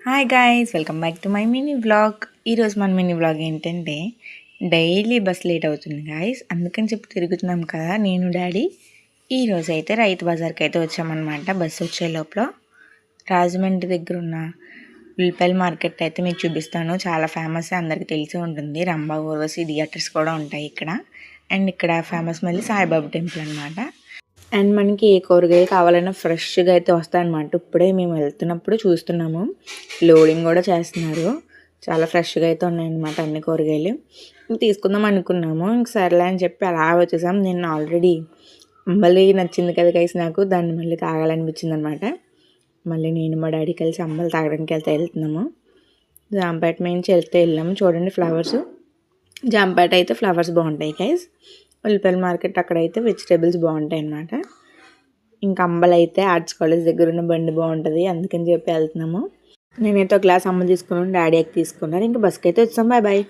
Hi guys, welcome back to my mini vlog. ఈరోజు మన mini vlog ఏంటంటే daily bus late అవుతుంది guys, అందుకని చెప్పి తిరుగుతున్నాం కదా నేను డాడీ. ఈరోజు అయితే రైతు బజార్కి అయితే వచ్చామన్నమాట. బస్సు వచ్చే లోపల రాజమండ్రి దగ్గర ఉన్న ఉల్లిపాయల మార్కెట్ అయితే మీకు చూపిస్తాను. చాలా ఫేమస్, అందరికీ తెలిసి ఉంటుంది. రంభా ఊర్వశి థియేటర్స్ కూడా ఉంటాయి ఇక్కడ. అండ్ ఇక్కడ ఫేమస్ మళ్ళీ సాయిబాబా టెంపుల్ అనమాట. అండ్ మనకి ఏ కూరగాయలు కావాలన్నా ఫ్రెష్గా అయితే వస్తాయన్నమాట. ఇప్పుడే మేము వెళ్తున్నప్పుడు చూస్తున్నాము, లోడింగ్ కూడా చేస్తున్నారు. చాలా ఫ్రెష్గా అయితే ఉన్నాయన్నమాట అన్ని కూరగాయలు. తీసుకుందాం అనుకున్నాము, ఇంక సర్లే అని చెప్పి అలా వచ్చేసాం. నేను ఆల్రెడీ అంబలి నచ్చింది కదా గైస్, నాకు దాన్ని మళ్ళీ తాగాలనిపించింది అనమాట. మళ్ళీ నేను మా డాడీ కలిసి అంబలి తాగడానికి వెళ్తున్నాము. జాంపేట నుంచి వెళ్ళాము. చూడండి ఫ్లవర్స్, జాంపేట అయితే ఫ్లవర్స్ బాగుంటాయి గైస్. ఉల్లిపాయల మార్కెట్ అక్కడైతే వెజిటేబుల్స్ బాగుంటాయి అన్నమాట. ఇంకా అంబలి అయితే ఆర్ట్స్ కాలేజ్ దగ్గర ఉన్న బండి బాగుంటుంది, అందుకని చెప్పి వెళ్తున్నాము. నేనైతే ఒక గ్లాస్ అంబలి తీసుకున్నాను, డాడీ అయితే తీసుకున్నారు. ఇంకా బస్కి అయితే వచ్చాం. Bye bye.